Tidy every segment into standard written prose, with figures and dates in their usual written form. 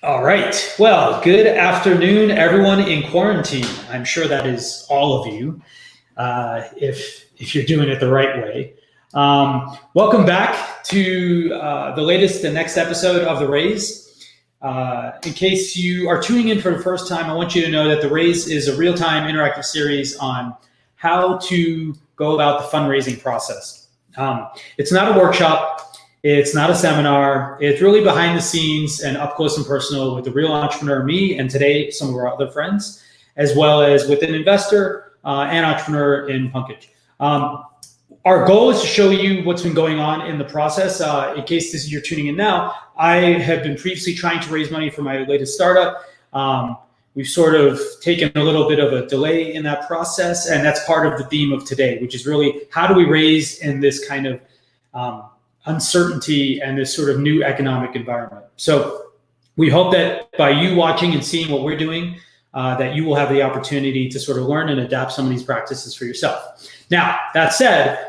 All right. Well, good afternoon, everyone in quarantine. I'm sure that is all of you, if you're doing it the right way. Welcome back to the latest and next episode of The Raise. In case you are tuning in for the first time, I want you to know that The Raise is a real-time interactive series on how to go about the fundraising process. It's not a workshop. It's not a seminar. It's really behind the scenes and up close and personal with the real entrepreneur, me, and today some of our other friends, as well as with an investor and entrepreneur in Punkage. Our goal is to show you what's been going on in the process. In case you're tuning in now, I have been previously trying to raise money for my latest startup. We've sort of taken a little bit of a delay in that process, and that's part of the theme of today, which is really how do we raise in this kind of uncertainty and this sort of new economic environment. So we hope that by you watching and seeing what we're doing, that you will have the opportunity to sort of learn and adapt some of these practices for yourself. Now, that said,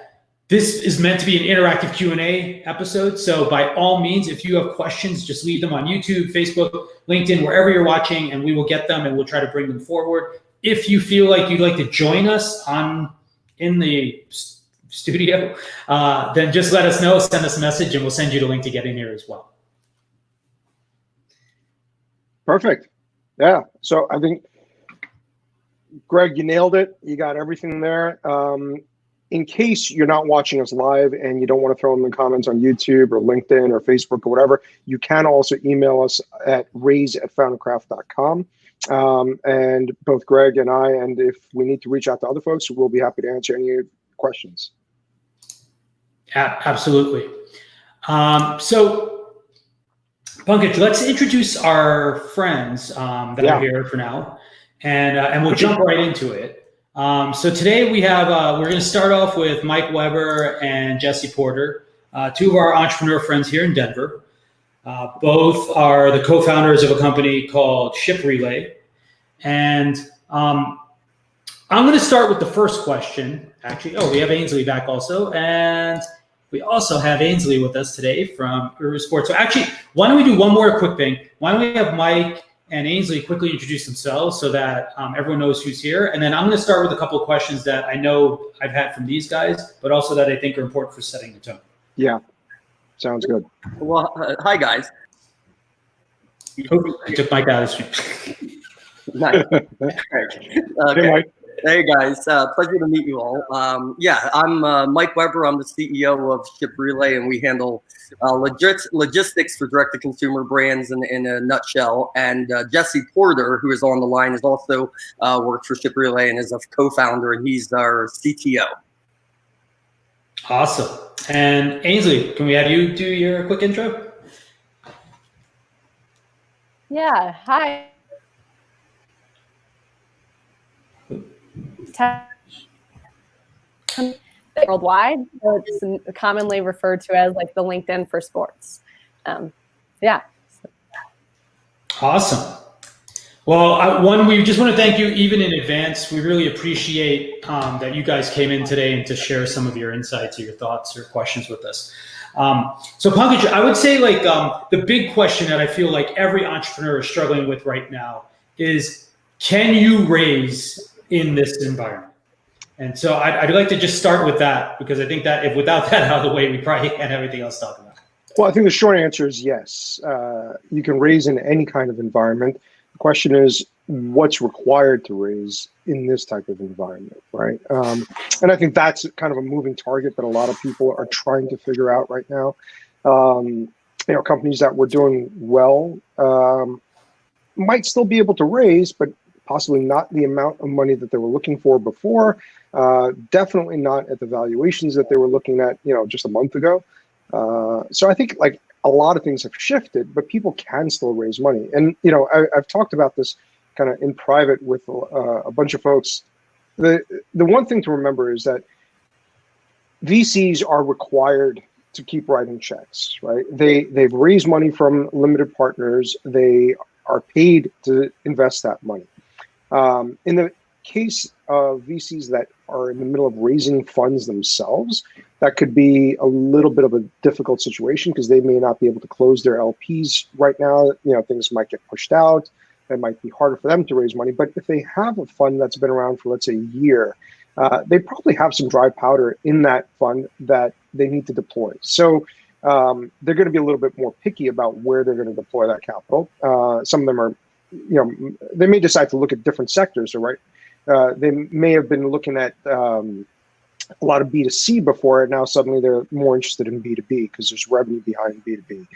this is meant to be an interactive Q&A episode. So by all means, if you have questions, just leave them on YouTube, Facebook, LinkedIn, wherever you're watching, and we will get them and we'll try to bring them forward. If you feel like you'd like to join us in the studio, then just let us know, send us a message, and we'll send you the link to get in here as well. Perfect. Yeah. So I think, Greg, you nailed it. You got everything there. In case you're not watching us live and you don't want to throw in the comments on YouTube or LinkedIn or Facebook or whatever, you can also email us at raise@foundercraft.com. And both Greg and I, and if we need to reach out to other folks, we'll be happy to answer any questions. Absolutely. So, Pankaj, let's introduce our friends that are here for now, and we'll jump right into it. So today we have we're going to start off with Mike Weber and Jesse Porter, two of our entrepreneur friends here in Denver. Both are the co-founders of a company called Ship Relay, and I'm going to start with the first question. Actually, we have Ainsley back also, and we also have Ainsley with us today from Uru Sports. So actually, why don't we do one more quick thing? Why don't we have Mike and Ainsley quickly introduce themselves so that everyone knows who's here. And then I'm going to start with a couple of questions that I know I've had from these guys, but also that I think are important for setting the tone. Yeah, sounds good. Well, hi, guys. I took Mike out of the stream. Nice. Hey, Mike. Hey guys, pleasure to meet you all. I'm Mike Weber. I'm the CEO of Ship Relay, and we handle logistics for direct-to-consumer brands in a nutshell. And Jesse Porter, who is on the line, is also works for Ship Relay and is a co-founder, and he's our CTO. Awesome. And Ainsley, can we have you do your quick intro? Yeah. Hi. Worldwide, so it's commonly referred to as like the LinkedIn for sports. Awesome. Well, we just want to thank you even in advance. We really appreciate that you guys came in today and to share some of your insights, or your thoughts, or questions with us. So Pankaj, I would say the big question that I feel like every entrepreneur is struggling with right now is, can you raise in this environment? And so I'd like to just start with that, because I think that if without that out of the way, we probably can't have anything else to talk about. Well, I think the short answer is yes. You can raise in any kind of environment. The question is, what's required to raise in this type of environment, right? And I think that's kind of a moving target that a lot of people are trying to figure out right now. Companies that were doing well might still be able to raise, but possibly not the amount of money that they were looking for before. Definitely not at the valuations that they were looking at, just a month ago. So I think a lot of things have shifted, but people can still raise money. And, I've talked about this kind of in private with a bunch of folks. The one thing to remember is that VCs are required to keep writing checks, right? They've raised money from limited partners. They are paid to invest that money. In case of VCs that are in the middle of raising funds themselves, that could be a little bit of a difficult situation because they may not be able to close their LPs right now. You know, things might get pushed out. It might be harder for them to raise money. But if they have a fund that's been around for, let's say, a year, they probably have some dry powder in that fund that they need to deploy. So they're going to be a little bit more picky about where they're going to deploy that capital. Some of them are, you know, they may decide to look at different sectors, right? They may have been looking at a lot of B2C before, and now suddenly they're more interested in B2B because there's revenue behind B2B.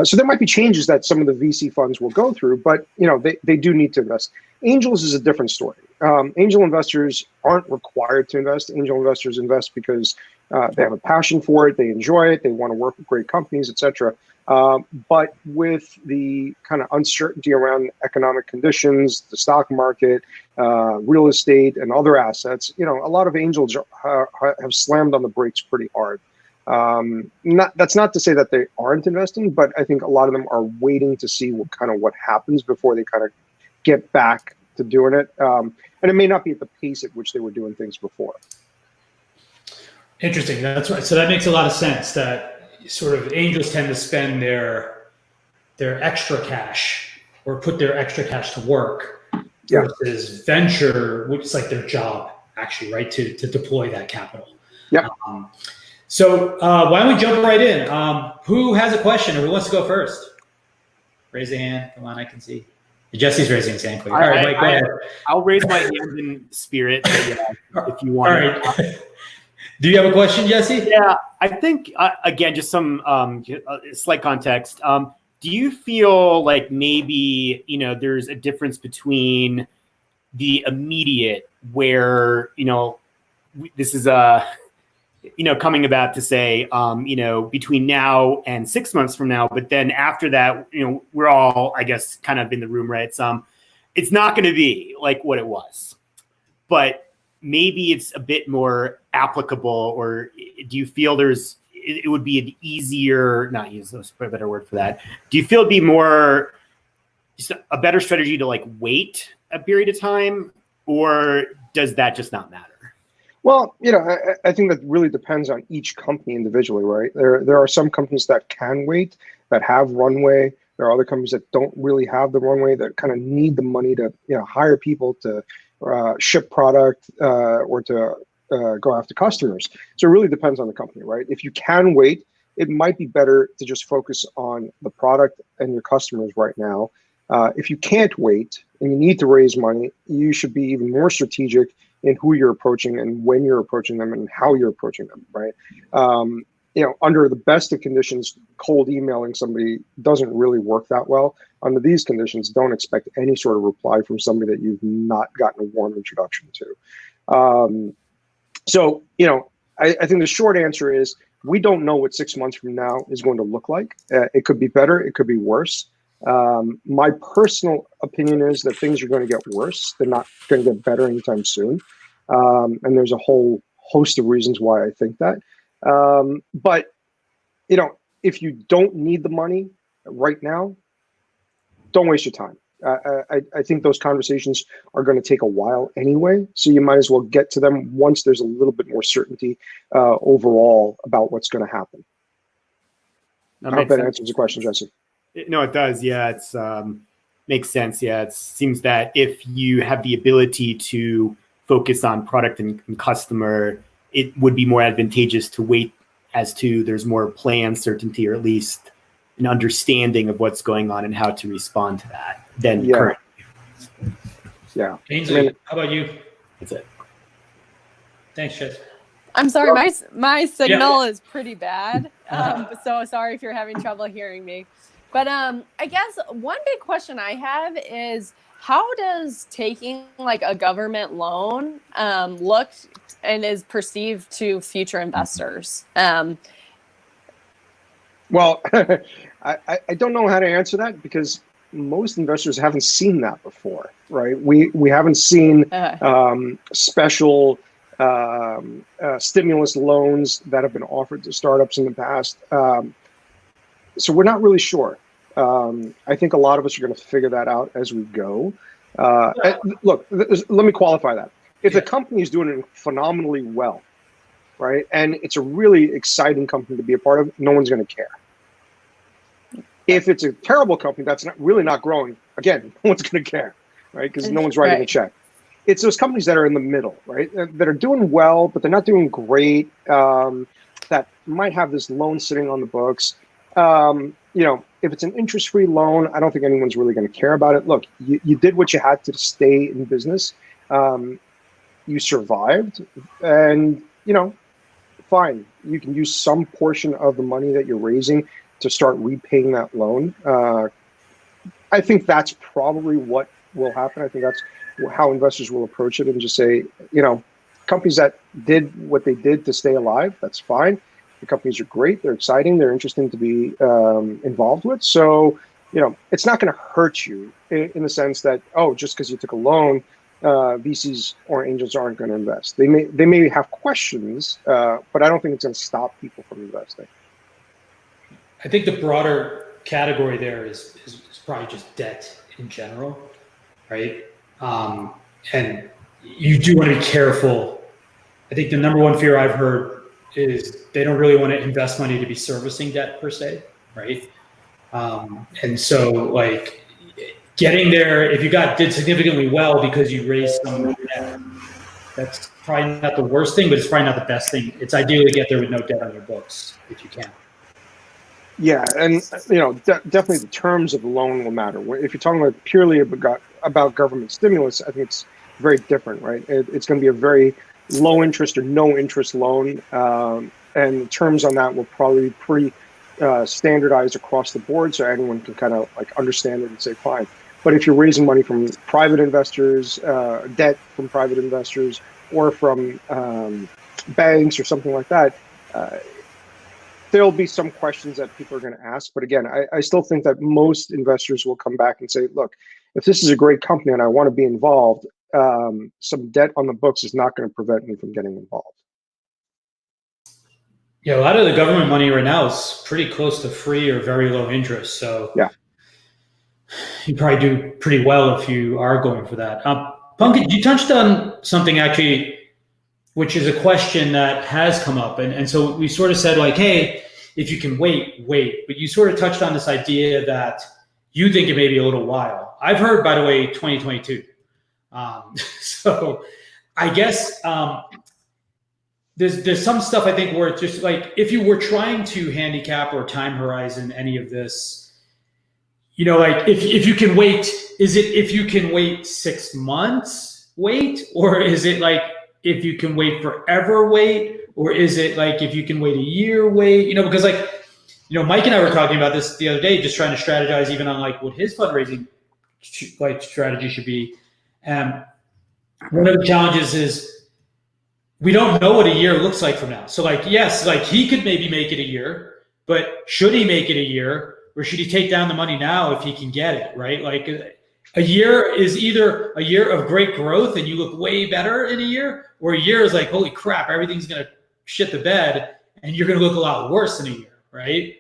So there might be changes that some of the VC funds will go through, but you know they do need to invest. Angels is a different story. Angel investors aren't required to invest. Angel investors invest because they have a passion for it, they enjoy it, they want to work with great companies, etc. But with the kind of uncertainty around economic conditions, the stock market, real estate, and other assets, you know, a lot of angels have slammed on the brakes pretty hard. That's not to say that they aren't investing, but I think a lot of them are waiting to see what happens before they kind of get back to doing it. And it may not be at the pace at which they were doing things before. Interesting. That's right. So that makes a lot of sense that sort of angels tend to spend their extra cash or put their extra cash to work versus venture, which is like their job actually, right? To deploy that capital. Yeah. So why don't we jump right in? Who has a question or who wants to go first? Raise a hand. Come on, I can see. Jesse's raising his hand. All right, Mike, go ahead. I'll raise my hand in spirit if you want. All right. Do you have a question, Jesse? Yeah, I think, again, just some slight context. Do you feel like maybe, you know, there's a difference between the immediate where, you know, this is coming about to say, you know, between now and 6 months from now, but then after that, you know, we're all, I guess, kind of in the room, right? It's not going to be like what it was, but maybe it's a bit more applicable, or do you feel it would be an easier, not easier, that's a better word for that. Do you feel it'd be more, just a better strategy to like wait a period of time, or does that just not matter? Well, you know, I think that really depends on each company individually, right? There are some companies that can wait, that have runway. There are other companies that don't really have the runway, that kind of need the money to, you know, hire people to ship product or to go after customers. So it really depends on the company, right? If you can wait, it might be better to just focus on the product and your customers right now. If you can't wait and you need to raise money, you should be even more strategic in who you're approaching and when you're approaching them and how you're approaching them, right? You know, under the best of conditions, cold emailing somebody doesn't really work that well. Under these conditions, don't expect any sort of reply from somebody that you've not gotten a warm introduction to. So, you know, I think the short answer is we don't know what 6 months from now is going to look like. It could be better, it could be worse. My personal opinion is that things are going to get worse. They're not going to get better anytime soon. And there's a whole host of reasons why I think that. But, you know, if you don't need the money right now, don't waste your time. I think those conversations are going to take a while anyway, so you might as well get to them once there's a little bit more certainty overall about what's going to happen. I hope that answers the question, Jesse. No, it does. Yeah, it's makes sense. Yeah, it seems that if you have the ability to focus on product and customer, it would be more advantageous to wait as to there's more plan certainty, or at least an understanding of what's going on and how to respond to that than currently. Yeah. Ainsley, how about you? That's it. Thanks, Jess. I'm sorry, my signal is pretty bad. So sorry if you're having trouble hearing me. But I guess one big question I have is, how does taking like a government loan look and is perceived to future investors? Well, I don't know how to answer that because most investors haven't seen that before, right? We haven't seen special stimulus loans that have been offered to startups in the past. So we're not really sure. I think a lot of us are going to figure that out as we go. Look, let me qualify that. If the company is doing phenomenally well, right, and it's a really exciting company to be a part of, no one's going to care. If it's a terrible company that's really not growing, again, no one's going to care, right? Because no one's writing a check. It's those companies that are in the middle, right? That are doing well, but they're not doing great. That might have this loan sitting on the books. If it's an interest-free loan, I don't think anyone's really going to care about it. Look, you did what you had to stay in business. You survived, and fine. You can use some portion of the money that you're raising to start repaying that loan. I think that's probably what will happen. I think that's how investors will approach it and just say, companies that did what they did to stay alive, that's fine. The companies are great. They're exciting. They're interesting to be involved with. So, it's not going to hurt you in the sense that, just because you took a loan, VCs or angels aren't going to invest. They may have questions, but I don't think it's going to stop people from investing. I think the broader category there is probably just debt in general, right? And you do want to be careful. I think the number one fear I've heard is they don't really want to invest money to be servicing debt per se, right? And so like getting there, if you did significantly well because you raised some debt, that's probably not the worst thing, but it's probably not the best thing. It's ideal to get there with no debt on your books if you can. Yeah, and definitely the terms of the loan will matter. If you're talking about purely about government stimulus, I think it's very different, right? It's going to be a very low interest or no interest loan, and the terms on that will probably be pretty standardized across the board, so anyone can kind of like understand it and say fine. But if you're raising money from private investors, debt from private investors, or from banks or something like that, there'll be some questions that people are going to ask. But again, I still think that most investors will come back and say, look, if this is a great company and I want to be involved, some debt on the books is not going to prevent me from getting involved. Yeah, a lot of the government money right now is pretty close to free or very low interest. So yeah, you probably do pretty well if you are going for that. Pankaj, you touched on something actually, which is a question that has come up. And so we sort of said like, hey, if you can wait. But you sort of touched on this idea that you think it may be a little while. I've heard, by the way, 2022. So I guess there's some stuff I think where it's just like, if you were trying to handicap or time horizon any of this, like if you can wait, is it if you can wait 6 months, wait? Or is it like, if you can wait forever, wait? Or is it like, if you can wait a year, wait? Because like, Mike and I were talking about this the other day, just trying to strategize even on like what his fundraising strategy should be. One of the challenges is we don't know what a year looks like from now. So like, yes, like he could maybe make it a year, but should he make it a year, or should he take down the money now if he can get it, right? Like a year is either a year of great growth and you look way better in a year, or a year is like, holy crap, everything's going to shit the bed and you're going to look a lot worse in a year, right?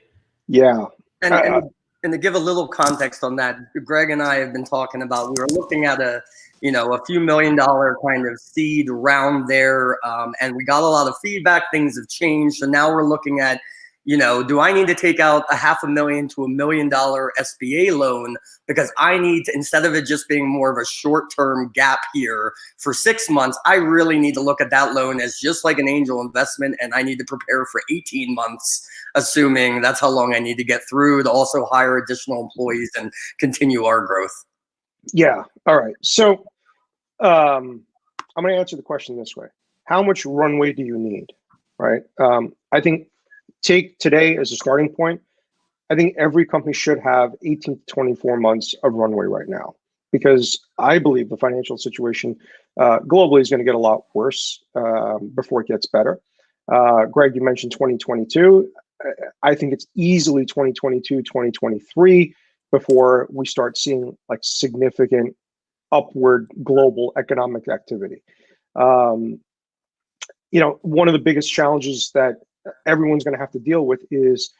Yeah. And to give a little context on that, Greg and I have been talking about, we were looking at a few $1 million kind of seed round there, and we got a lot of feedback. Things have changed. So now we're looking at, do I need to take out $500,000 to $1 million SBA loan? Because I need to, instead of it just being more of a short-term gap here for 6 months, I really need to look at that loan as just like an angel investment, and I need to prepare for 18 months, assuming that's how long I need to get through to also hire additional employees and continue our growth. Yeah. All right. So I'm going to answer the question this way. How much runway do you need? Right. I think take today as a starting point. I think every company should have 18 to 24 months of runway right now, because I believe the financial situation globally is going to get a lot worse before it gets better. Greg, you mentioned 2022. I think it's easily 2022, 2023 before we start seeing like significant upward global economic activity. One of the biggest challenges that everyone's going to have to deal with is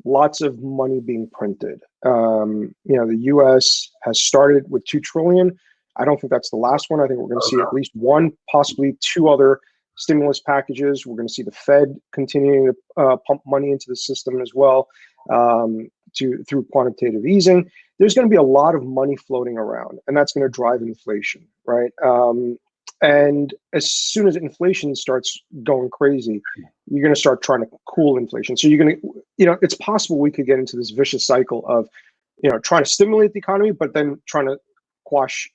lots of money being printed. The U.S. has started with $2 trillion. I don't think that's the last one. I think we're going to see at least one, possibly two other stimulus packages. We're going to see the Fed continuing to pump money into the system as well, through quantitative easing. There's going to be a lot of money floating around, and that's going to drive inflation, right? And as soon as inflation starts going crazy, you're going to start trying to cool inflation. So you're going to, it's possible we could get into this vicious cycle of, trying to stimulate the economy, but then trying to quash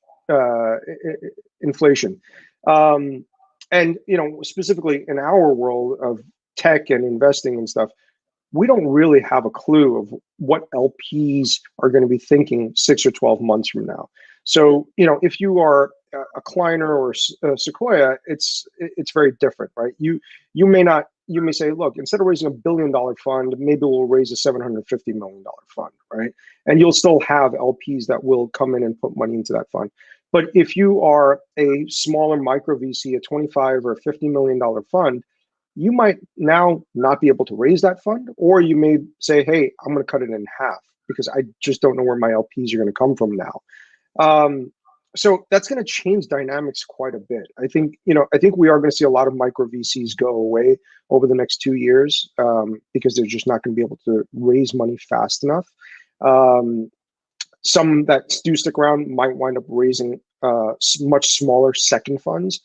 inflation. And, specifically in our world of tech and investing and stuff, we don't really have a clue of what LPs are going to be thinking 6 or 12 months from now. So, if you are a Kleiner or a Sequoia, it's very different, right? You may say, look, instead of raising $1 billion fund, maybe we'll raise a $750 million fund, right? And you'll still have LPs that will come in and put money into that fund. But if you are a smaller micro VC, a $25 or $50 million fund, you might now not be able to raise that fund, or you may say, hey, I'm going to cut it in half because I just don't know where my LPs are going to come from now. So that's going to change dynamics quite a bit. I think we are going to see a lot of micro VCs go away over the next 2 years, because they're just not going to be able to raise money fast enough. Some that do stick around might wind up raising much smaller second funds.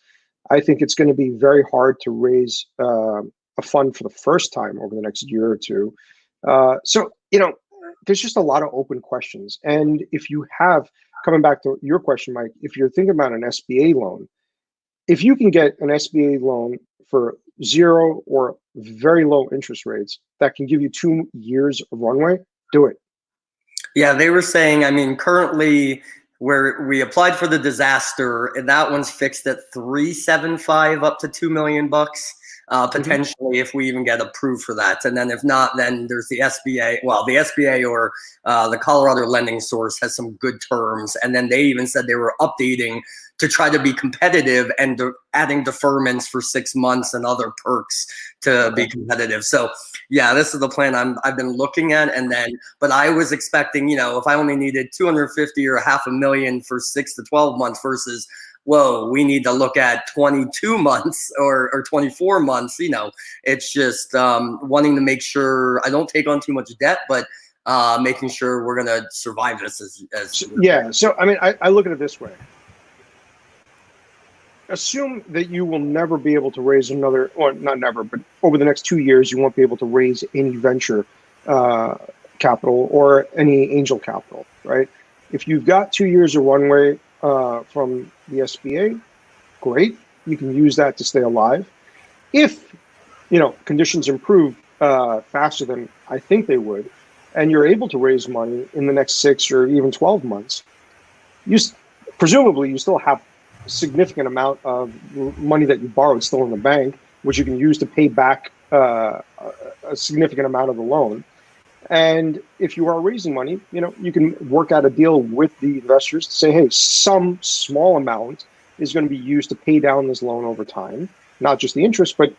I think it's going to be very hard to raise a fund for the first time over the next year or two. So there's just a lot of open questions. And if you have, coming back to your question, Mike, if you're thinking about an SBA loan, if you can get an SBA loan for 0 or very low interest rates that can give you 2 years of runway, do it. Yeah, they were saying, currently where we applied for the disaster, and that one's fixed at 375 up to $2 million bucks. Potentially, if we even get approved for that. And then if not, then there's the SBA. Well, the SBA or the Colorado Lending Source has some good terms. And then they even said they were updating to try to be competitive and adding deferments for 6 months and other perks to be competitive. So yeah, this is the plan I've been looking at. And then, but I was expecting, if I only needed 250 or $500,000 for 6 to 12 months versus, whoa, we need to look at 22 months or 24 months. It's just wanting to make sure I don't take on too much debt, but making sure we're going to survive this as yeah. So, I look at it this way. Assume that you will never be able to raise another, or not never, but over the next 2 years, you won't be able to raise any venture capital or any angel capital, right? If you've got 2 years of runway from the SBA, great. You can use that to stay alive. If conditions improve faster than I think they would, and you're able to raise money in the next 6 or even 12 months, presumably you still have a significant amount of money that you borrowed still in the bank, which you can use to pay back a significant amount of the loan. And if you are raising money, you can work out a deal with the investors to say, hey, some small amount is going to be used to pay down this loan over time, not just the interest, but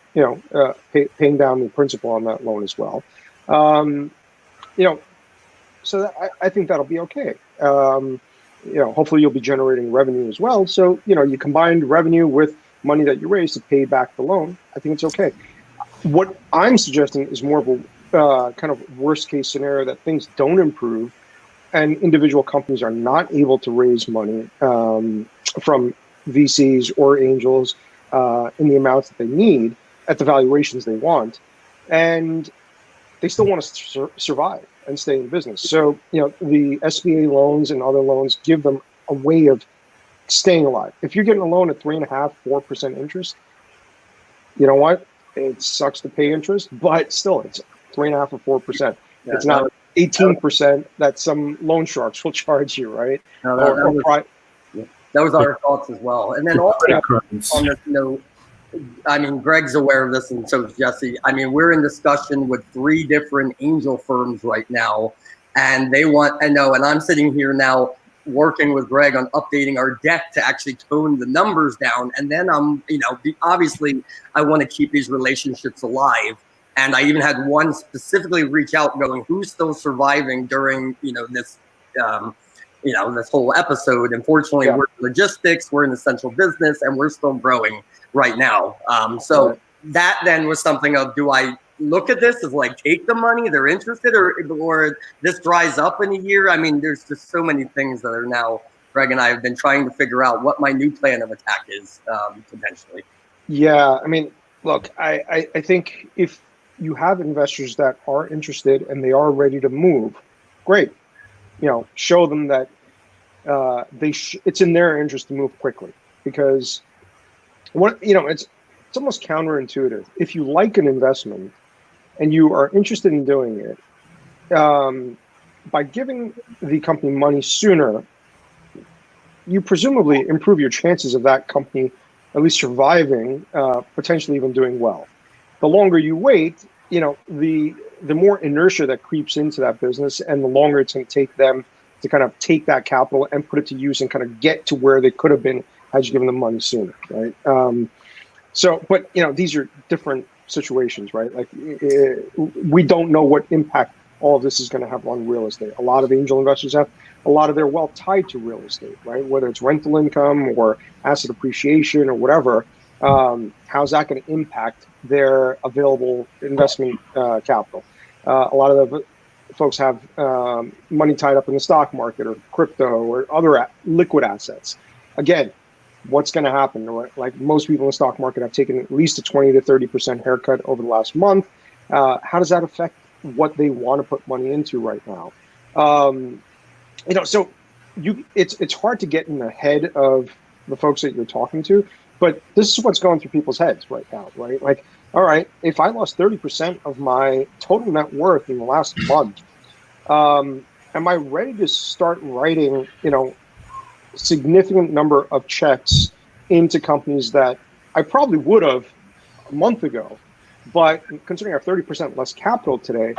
paying down the principal on that loan as well. So I think that'll be okay. Hopefully you'll be generating revenue as well. So you combined revenue with money that you raised to pay back the loan. I think it's okay. What I'm suggesting is more of a kind of worst case scenario, that things don't improve and individual companies are not able to raise money from VCs or angels in the amounts that they need at the valuations they want, and they still want to survive and stay in business. So the SBA loans and other loans give them a way of staying alive. If you're getting a loan at 3.5%, 4% interest, you know what? It sucks to pay interest, but still it's 3.5% or 4%. Yeah, it's not 18% that some loan sharks will charge you, right? No, that was our thoughts as well. And then also on this note, Greg's aware of this, and so is Jesse. We're in discussion with 3 different angel firms right now, and they want, and I'm sitting here now working with Greg on updating our deck to actually tone the numbers down. And then obviously I want to keep these relationships alive. And I even had one specifically reach out going, who's still surviving during, this this whole episode. Unfortunately, we're in logistics, we're in essential business, and we're still growing right now. So that then was something of, do I look at this as like, take the money, they're interested, or this dries up in a year? I mean, there's just so many things that are now, Greg and I have been trying to figure out what my new plan of attack is, potentially. Yeah, I mean, look, I think if you have investors that are interested and they are ready to move, great. Show them that it's in their interest to move quickly, because it's almost counterintuitive. If you like an investment and you are interested in doing it, by giving the company money sooner, you presumably improve your chances of that company at least surviving, potentially even doing well. The longer you wait, the more inertia that creeps into that business, and the longer it's going to take them to kind of take that capital and put it to use and kind of get to where they could have been had you given them money sooner, right? But these are different situations, right? Like, we don't know what impact all of this is going to have on real estate. A lot of angel investors have a lot of their wealth tied to real estate, right? Whether it's rental income or asset appreciation or whatever. How's that going to impact their available investment capital? A lot of the folks have money tied up in the stock market or crypto or other liquid assets. Again, what's going to happen? Like, most people in the stock market have taken at least a 20 to 30% haircut over the last month. How does that affect what they want to put money into right now? So it's hard to get in the head of the folks that you're talking to, but this is what's going through people's heads right now, right? Like, all right, if I lost 30% of my total net worth in the last month, am I ready to start writing, significant number of checks into companies that I probably would have a month ago? But considering I have 30% less capital today,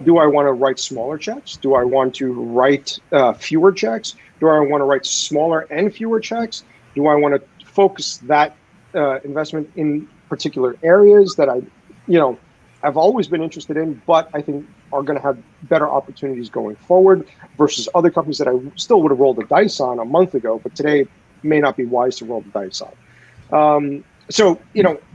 do I want to write smaller checks? Do I want to write fewer checks? Do I want to write smaller and fewer checks? Do I want to focus that investment in particular areas that I've always been interested in, but I think are going to have better opportunities going forward, versus other companies that I still would have rolled the dice on a month ago, but today may not be wise to roll the dice on. So,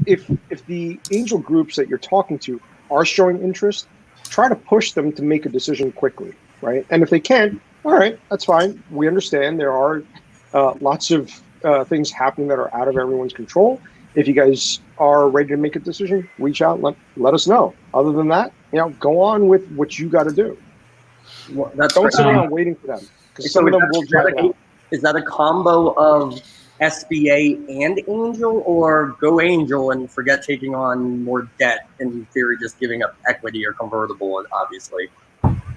if the angel groups that you're talking to are showing interest, try to push them to make a decision quickly, right? And if they can't, all right, that's fine. We understand there are lots of things happening that are out of everyone's control. If you guys are ready to make a decision, reach out, let us know. Other than that, go on with what you got to do. Well, Don't sit around waiting for them, because some of them will drag it out. Is that a combo of SBA and angel, or go angel and forget taking on more debt, in theory, just giving up equity or convertible, obviously?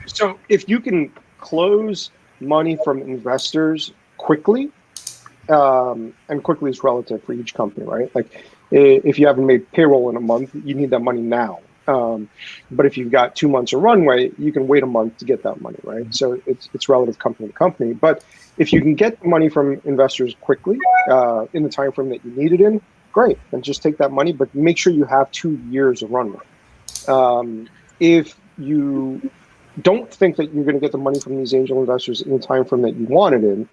So if you can close money from investors quickly, and quickly is relative for each company, right? Like, if you haven't made payroll in a month, you need that money now. But if you've got 2 months of runway, you can wait a month to get that money, right? So it's relative company to company. But if you can get money from investors quickly, in the time frame that you need it in, great. And just take that money, but make sure you have 2 years of runway. If you don't think that you're going to get the money from these angel investors in the time frame that you want it in,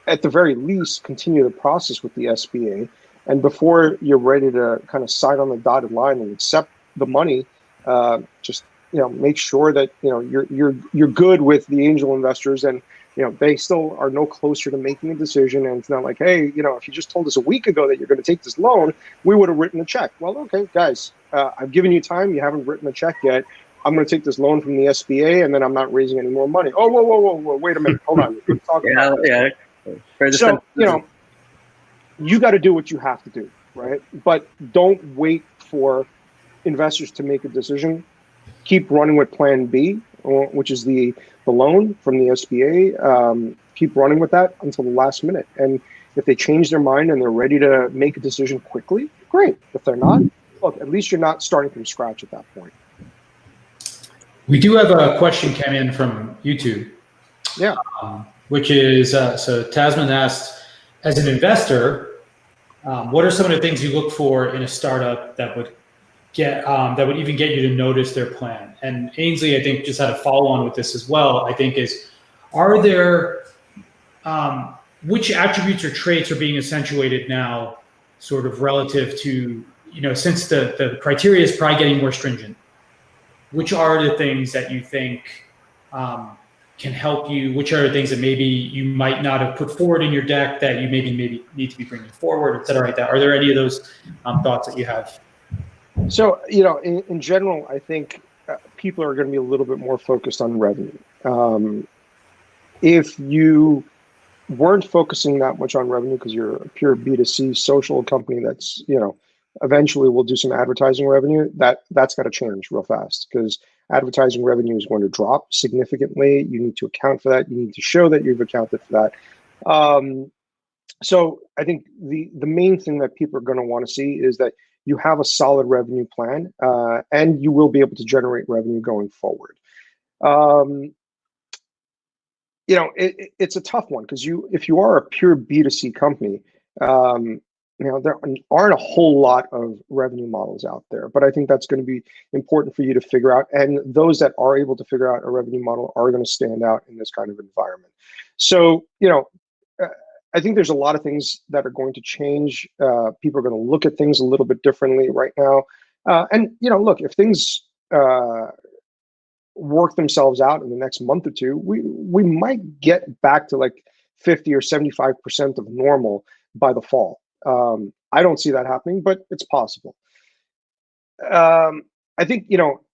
at the very least, continue the process with the SBA. And before you're ready to kind of sign on the dotted line and accept the money, just make sure that you're good with the angel investors, and they still are no closer to making a decision. And it's not like, hey, if you just told us a week ago that you're going to take this loan, we would have written a check. Well, okay, guys, I've given you time. You haven't written a check yet. I'm going to take this loan from the SBA, and then I'm not raising any more money. Oh, whoa, wait a minute, hold on. Yeah. So you got to do what you have to do, right? But don't wait for investors to make a decision. Keep running with Plan B, which is the loan from the SBA. Keep running with that until the last minute. And if they change their mind and they're ready to make a decision quickly, great. If they're not, look, at least you're not starting from scratch at that point. We do have a question came in from YouTube. Yeah. Which is, so Tasman asked, as an investor, what are some of the things you look for in a startup that would even get you to notice their plan? And Ainsley, I think, just had a follow on with this as well. I think is, are there, which attributes or traits are being accentuated now, sort of relative to, since the criteria is probably getting more stringent, which are the things that you think can help you? Which are the things that maybe you might not have put forward in your deck that you maybe need to be bringing forward, et cetera, like that? Are there any of those thoughts that you have? So, in general, I think people are going to be a little bit more focused on revenue. If you weren't focusing that much on revenue because you're a pure B2C social company that's, eventually will do some advertising revenue, that's got to change real fast, because advertising revenue is going to drop significantly. You need to account for that. You need to show that you've accounted for that. So I think the main thing that people are going to want to see is that you have a solid revenue plan, and you will be able to generate revenue going forward. It's a tough one, because if you are a pure B2C company, there aren't a whole lot of revenue models out there, but I think that's going to be important for you to figure out. And those that are able to figure out a revenue model are going to stand out in this kind of environment. So, I think there's a lot of things that are going to change. People are going to look at things a little bit differently right now. And look, if things work themselves out in the next month or two, we might get back to like 50 or 75% of normal by the fall. I don't see that happening, but it's possible. I think,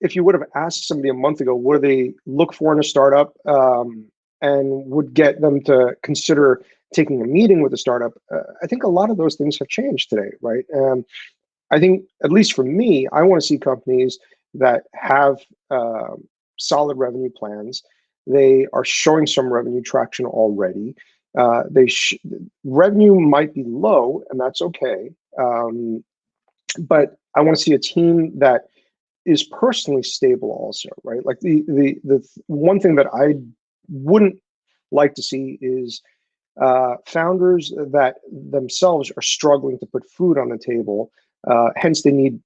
if you would have asked somebody a month ago, what do they look for in a startup, and would get them to consider taking a meeting with a startup, I think a lot of those things have changed today, right? I think, at least for me, I want to see companies that have solid revenue plans. They are showing some revenue traction already. Revenue might be low, and that's okay. But I want to see a team that is personally stable also, right? Like the one thing that I wouldn't like to see is founders that themselves are struggling to put food on the table. Hence, they need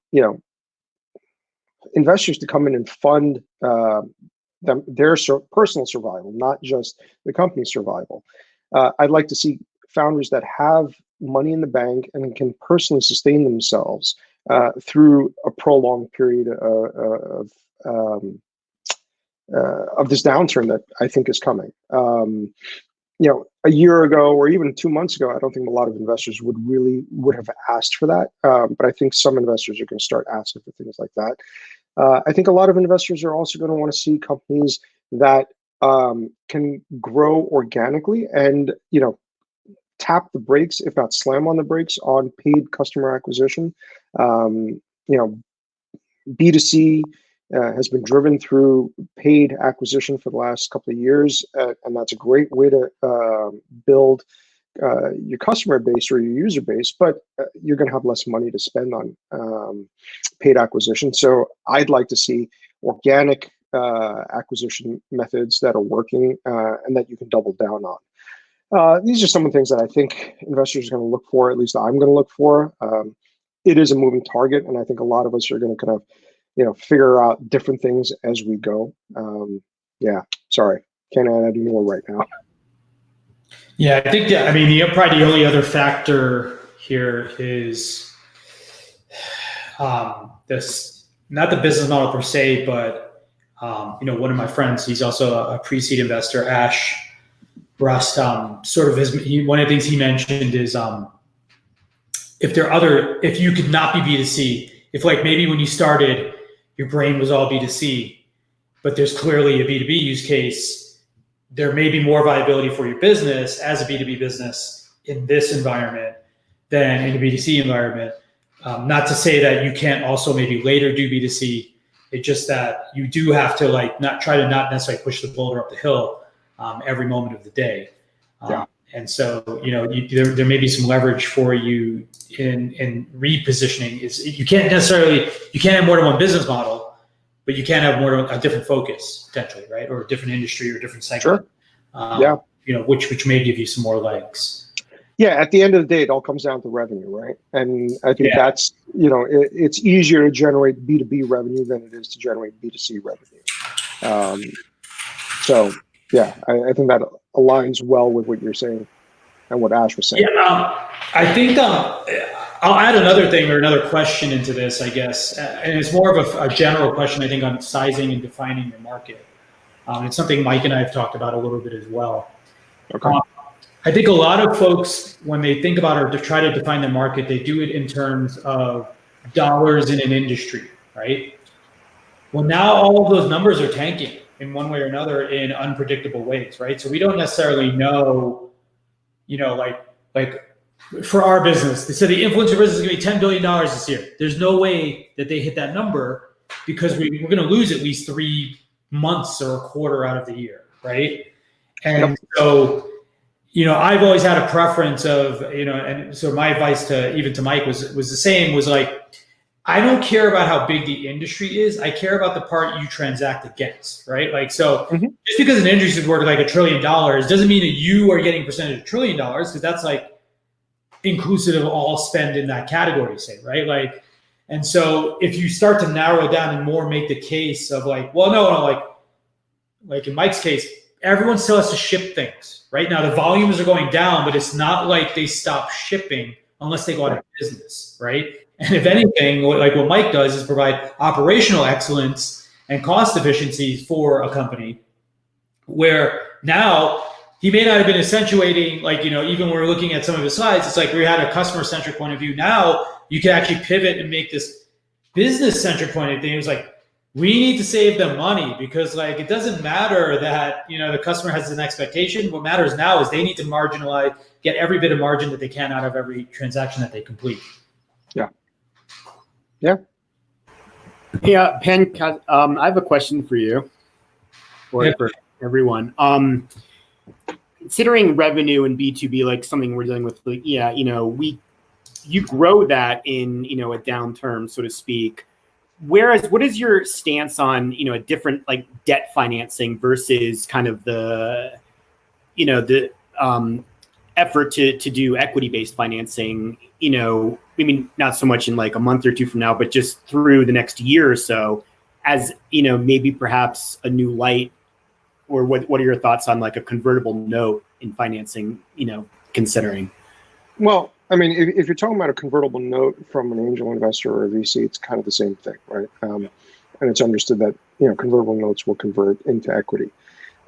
investors to come in and fund their personal survival, not just the company's survival. I'd like to see founders that have money in the bank and can personally sustain themselves through a prolonged period of this downturn that I think is coming. A year ago or even 2 months ago, I don't think a lot of investors would have asked for that. But I think some investors are going to start asking for things like that. I think a lot of investors are also going to want to see companies that can grow organically and, tap the brakes, if not slam on the brakes, on paid customer acquisition. B2C has been driven through paid acquisition for the last couple of years, and that's a great way to build your customer base or your user base, but you're going to have less money to spend on paid acquisition. So I'd like to see organic acquisition methods that are working and that you can double down on. These are some of the things that I think investors are going to look for, at least I'm going to look for. It is a moving target, and I think a lot of us are going to kind of, figure out different things as we go. Sorry, can't add any more right now. Yeah, I think probably the only other factor here is this, not the business model per se, but one of my friends, he's also a pre-seed investor, Ash Rust. One of the things he mentioned is if you could not be B2C, if like maybe when you started, your brain was all B2C, but there's clearly a B2B use case, there may be more viability for your business as a B2B business in this environment than in a B2C environment. Not to say that you can't also maybe later do B2C. It's just that you do have to not necessarily push the boulder up the hill every moment of the day. And so, there may be some leverage for you in repositioning. You can't have more than one business model, but you can have more than a different focus potentially, right? Or a different industry or a different segment. Sure. Which may give you some more legs. Yeah, at the end of the day, it all comes down to revenue, right? And I think that's, it's easier to generate B2B revenue than it is to generate B2C revenue. So Yeah, I think that aligns well with what you're saying and what Ash was saying. Yeah, I think I'll add another thing or another question into this, I guess, and it's more of a general question, I think, on sizing and defining your market. It's something Mike and I have talked about a little bit as well. Okay. I think a lot of folks, when they think about or to try to define the market, they do it in terms of dollars in an industry, right? Well, now all of those numbers are tanking in one way or another in unpredictable ways, right? So we don't necessarily know, like for our business, they said the influencer business is going to be $10 billion this year. There's no way that they hit that number because we're going to lose at least 3 months or a quarter out of the year, right? And so, I've always had a preference of, and so my advice to Mike was the same, was like, I don't care about how big the industry is. I care about the part you transact against, right? Like, so just because an industry is worth like $1 trillion doesn't mean that you are getting a percentage of $1 trillion, because that's like inclusive of all spend in that category, say, right? Like, and so if you start to narrow down and more make the case of like, well, no, like in Mike's case, everyone still has to ship things. Right now, the volumes are going down, but it's not like they stop shipping unless they go out of business, right? And if anything, like what Mike does is provide operational excellence and cost efficiency for a company, where now he may not have been accentuating, like, even when we're looking at some of his slides, it's like we had a customer-centric point of view. Now you can actually pivot and make this business-centric point of view. It was like, we need to save them money, because like it doesn't matter that the customer has an expectation. What matters now is they need to get every bit of margin that they can out of every transaction that they complete. Yeah. Pen, I have a question for you, or for everyone. Considering revenue and B2B like something we're dealing with, like, you grow that in a downturn, so to speak. Whereas, what is your stance on a different like debt financing versus kind of the effort to do equity-based financing? Not so much in like a month or two from now, but just through the next year or so, as maybe perhaps a new light. Or what are your thoughts on like a convertible note in financing? Considering. Well, I mean, if you're talking about a convertible note from an angel investor or a VC, it's kind of the same thing, right? And it's understood that convertible notes will convert into equity.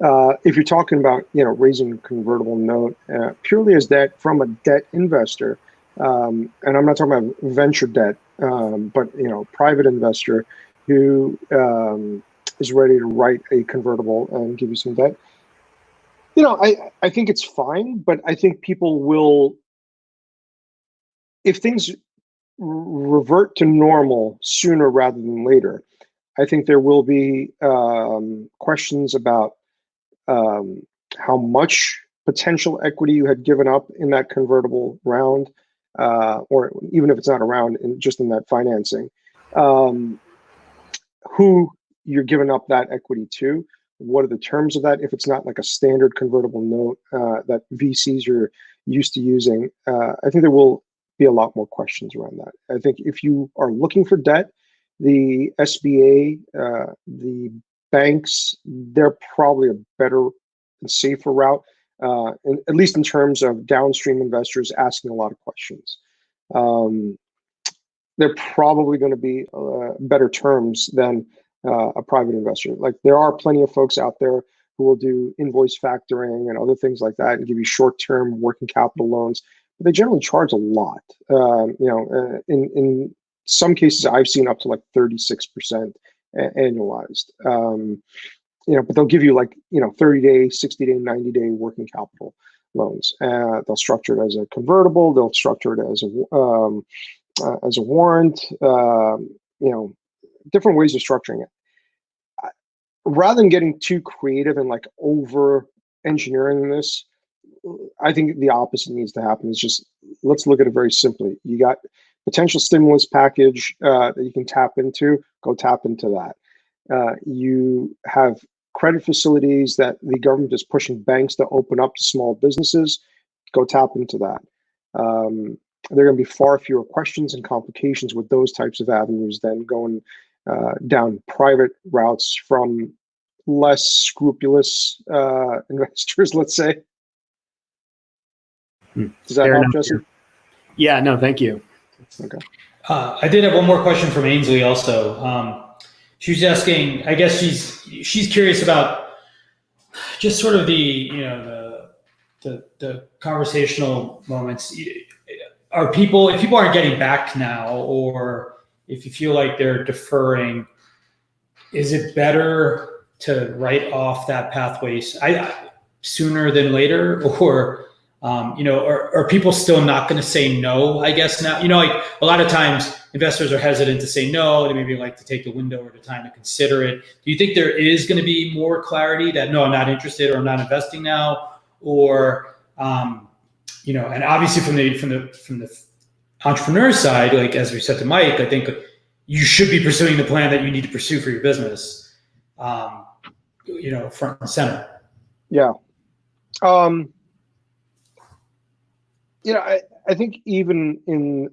If you're talking about raising a convertible note purely as debt from a debt investor, and I'm not talking about venture debt, but private investor who is ready to write a convertible and give you some debt. I think it's fine, but I think people will, if things revert to normal sooner rather than later, I think there will be questions about how much potential equity you had given up in that convertible round, or even if it's not a round, just in that financing, who you're giving up that equity to. What are the terms of that? If it's not like a standard convertible note that VCs are used to using, I think there will be a lot more questions around that. I think if you are looking for debt, the SBA, the banks, they're probably a better and safer route, at least in terms of downstream investors asking a lot of questions. They're probably going to be better terms than a private investor. Like, there are plenty of folks out there who will do invoice factoring and other things like that and give you short-term working capital loans, but they generally charge a lot. In some cases, I've seen up to like 36% annualized. But they'll give you like 30-day, 60-day, 90-day working capital loans. They'll structure it as a convertible. They'll structure it as a warrant. Different ways of structuring it. Rather than getting too creative and like over engineering this, I think the opposite needs to happen. Is just, let's look at it very simply. You got potential stimulus package that you can tap into. Go tap into that. You have credit facilities that the government is pushing banks to open up to small businesses. Go tap into that. There are going to be far fewer questions and complications with those types of avenues than going down private routes from less scrupulous investors, let's say. Does that Fair help, enough. Jesse? Yeah, no, thank you. Okay. I did have one more question from Ainsley also. She was asking, I guess she's curious about just sort of the conversational moments. If people aren't getting back now, or if you feel like they're deferring, is it better to write off that pathway sooner than later, or are people still not going to say no? I guess now, like a lot of times investors are hesitant to say no. They maybe like to take the window or the time to consider it. Do you think there is going to be more clarity that no, I'm not interested or I'm not investing now, or and obviously from the entrepreneur side, like as we said to Mike, I think you should be pursuing the plan that you need to pursue for your business, front and center. Yeah. I think even in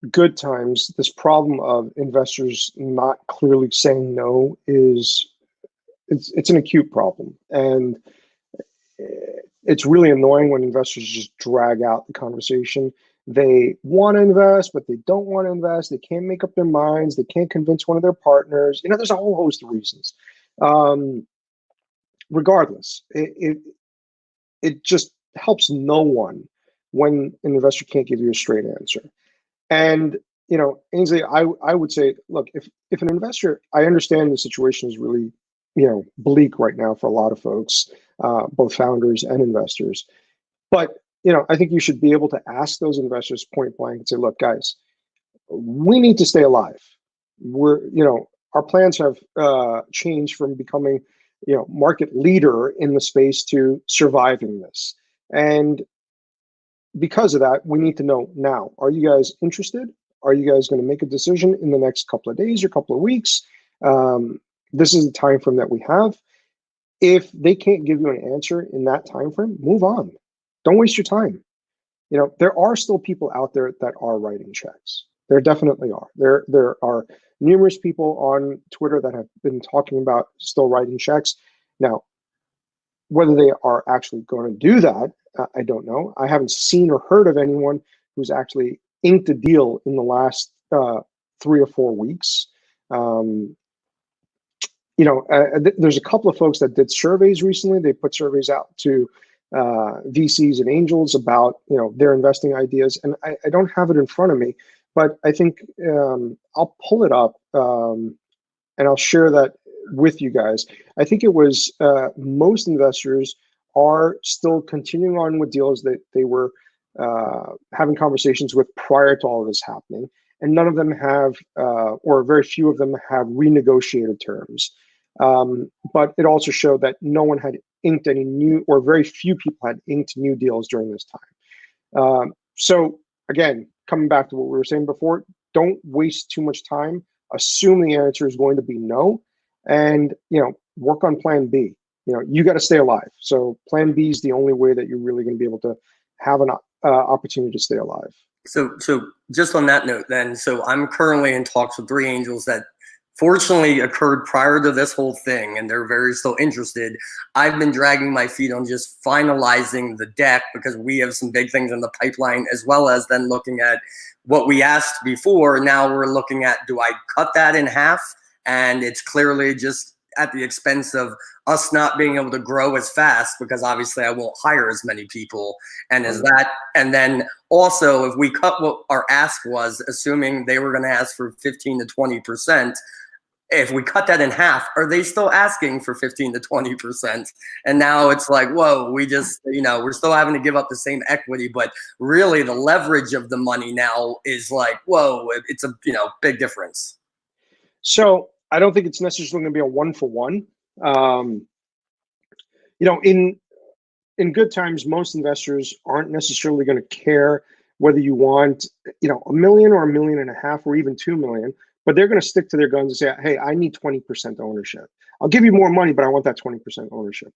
good times, this problem of investors not clearly saying no it's an acute problem. And it's really annoying when investors just drag out the conversation. They want to invest, but they don't want to invest. They can't make up their minds. They can't convince one of their partners. There's a whole host of reasons. Regardless, it just helps no one when an investor can't give you a straight answer. And, Ainsley, I would say, look, if an investor, I understand the situation is really, bleak right now for a lot of folks, both founders and investors. But, I think you should be able to ask those investors point blank and say, look, guys, we need to stay alive. Our plans have changed from becoming, market leader in the space to surviving this. And because of that, we need to know now, are you guys interested? Are you guys going to make a decision in the next couple of days or couple of weeks? This is the time frame that we have. If they can't give you an answer in that time frame, move on. Don't waste your time. There are still people out there that are writing checks. There definitely are. There are numerous people on Twitter that have been talking about still writing checks. Now, whether they are actually going to do that, I don't know. I haven't seen or heard of anyone who's actually inked a deal in the last 3 or 4 weeks. There's a couple of folks that did surveys recently. They put surveys out to VCs and angels about their investing ideas, and I don't have it in front of me, but I think I'll pull it up and I'll share that with you guys. I think it was most investors are still continuing on with deals that they were having conversations with prior to all of this happening, and none of them have, or very few of them have renegotiated terms. But it also showed that no one had inked any new, or very few people had inked new deals during this time. So again, coming back to what we were saying before, don't waste too much time. Assume the answer is going to be no, and work on plan B. You got to stay alive. So plan B is the only way that you're really going to be able to have an opportunity to stay alive. So just on that note then, so I'm currently in talks with 3 angels that fortunately occurred prior to this whole thing, and they're very still interested. I've been dragging my feet on just finalizing the deck because we have some big things in the pipeline, as well as then looking at what we asked before. Now we're looking at, do I cut that in half? And it's clearly just at the expense of us not being able to grow as fast, because obviously I won't hire as many people. And is that, and then also if we cut what our ask was, assuming they were going to ask for 15 to 20%, if we cut that in half, are they still asking for 15 to 20%? And now it's like, whoa, we just, we're still having to give up the same equity, but really the leverage of the money now is like, whoa, it's a, big difference. So I don't think it's necessarily going to be a 1-for-1. In good times, most investors aren't necessarily going to care whether you want, $1 million or $1.5 million or even 2 million, but they're going to stick to their guns and say, hey, I need 20% ownership. I'll give you more money, but I want that 20% ownership.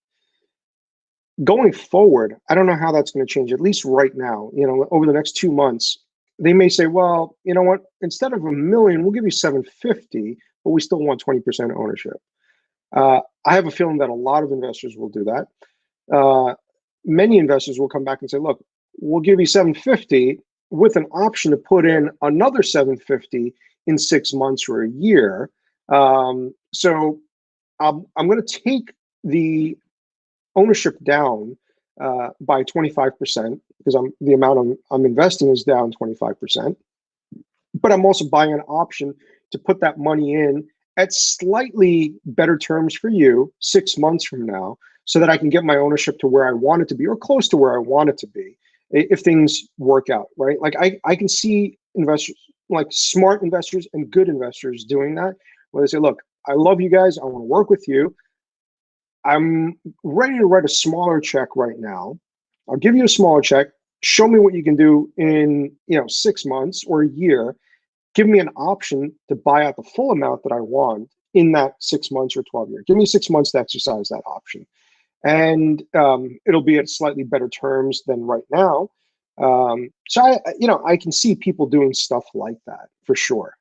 Going forward, I don't know how that's going to change, at least right now. Over the next 2 months, they may say, well, you know what, instead of $1 million, we'll give you 750, but we still want 20% ownership. I have a feeling that a lot of investors will do that. Many investors will come back and say, look, we'll give you 750 with an option to put in another 750 in 6 months or a year. So I'm going to take the ownership down by 25% because the amount I'm investing is down 25%. But I'm also buying an option to put that money in at slightly better terms for you 6 months from now, so that I can get my ownership to where I want it to be or close to where I want it to be if things work out, right? Like I can see investors, like smart investors and good investors doing that, where they say, look, I love you guys. I want to work with you. I'm ready to write a smaller check right now. I'll give you a smaller check. Show me what you can do in 6 months or a year. Give me an option to buy out the full amount that I want in that 6 months or 12 years. Give me 6 months to exercise that option. And it'll be at slightly better terms than right now. So I can see people doing stuff like that for sure.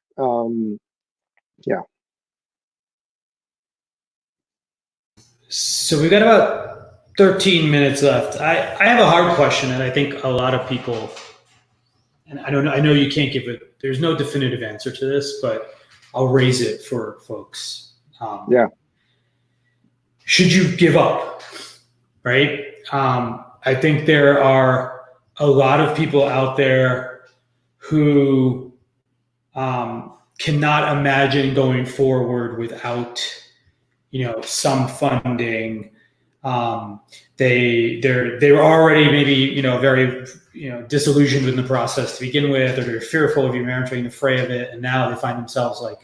Yeah. So we've got about 13 minutes left. I have a hard question that I think a lot of people, and I know you can't give it, there's no definitive answer to this, but I'll raise it for folks. Yeah. Should you give up? Right? I think there are a lot of people out there who cannot imagine going forward without, some funding. They were already maybe very disillusioned with the process to begin with, or they're fearful of entering the fray of it, and now they find themselves like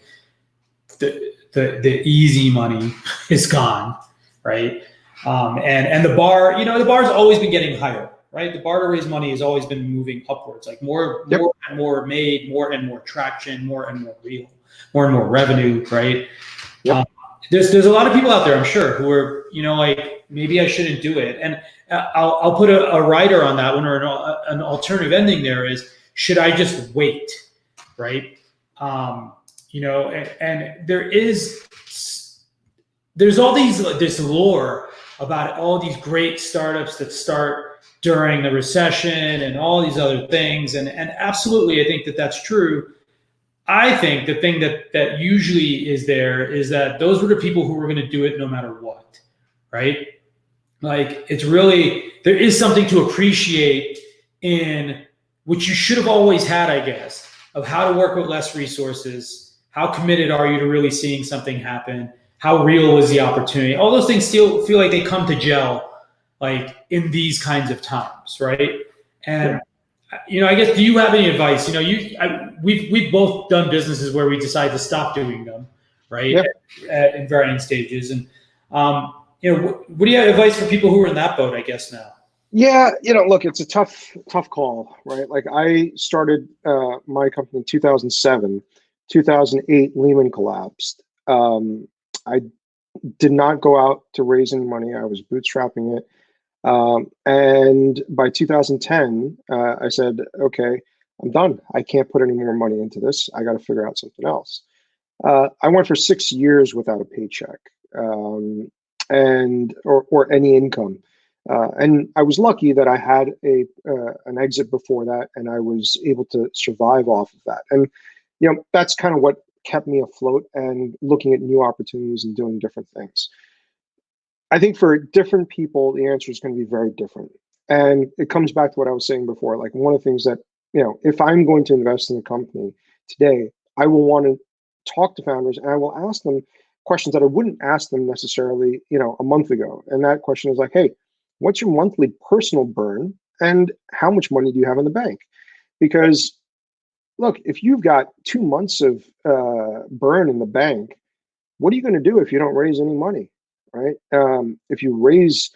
the easy money is gone, right? And the bar, the bar's always been getting higher, right? The bar to raise money has always been moving upwards, like more and more made, more and more traction, more and more real, more and more revenue, right? Yep. There's a lot of people out there, I'm sure, who are, like, maybe I shouldn't do it. And I'll put a rider on that one, or an alternative ending there is, should I just wait, right? And there's all this lore about all these great startups that start during the recession and all these other things. And absolutely, I think that that's true. I think the thing that usually is there is that those were the people who were going to do it no matter what, right? Like, it's really, there is something to appreciate in which you should have always had, I guess, of how to work with less resources. How committed are you to really seeing something happen? How real is the opportunity? All those things still feel like they come to gel, like, in these kinds of times, right? And I guess, do you have any advice? We've both done businesses where we decided to stop doing them, right? Yeah. In varying stages, and what do you have advice for people who are in that boat, I guess, now? Yeah, look, it's a tough call, right? Like, I started my company in 2007, 2008, Lehman collapsed. I did not go out to raise any money. I was bootstrapping it. And by 2010, I said, okay, I'm done. I can't put any more money into this. I got to figure out something else. I went for 6 years without a paycheck or any income. And I was lucky that I had an exit before that, and I was able to survive off of that. And that's kind of what kept me afloat and looking at new opportunities and doing different things. I think for different people, the answer is going to be very different. And it comes back to what I was saying before. Like, one of the things that, if I'm going to invest in a company today, I will want to talk to founders, and I will ask them questions that I wouldn't ask them necessarily, a month ago. And that question is like, hey, what's your monthly personal burn, and how much money do you have in the bank? Because look, if you've got 2 months of burn in the bank, what are you going to do if you don't raise any money, right? If you raise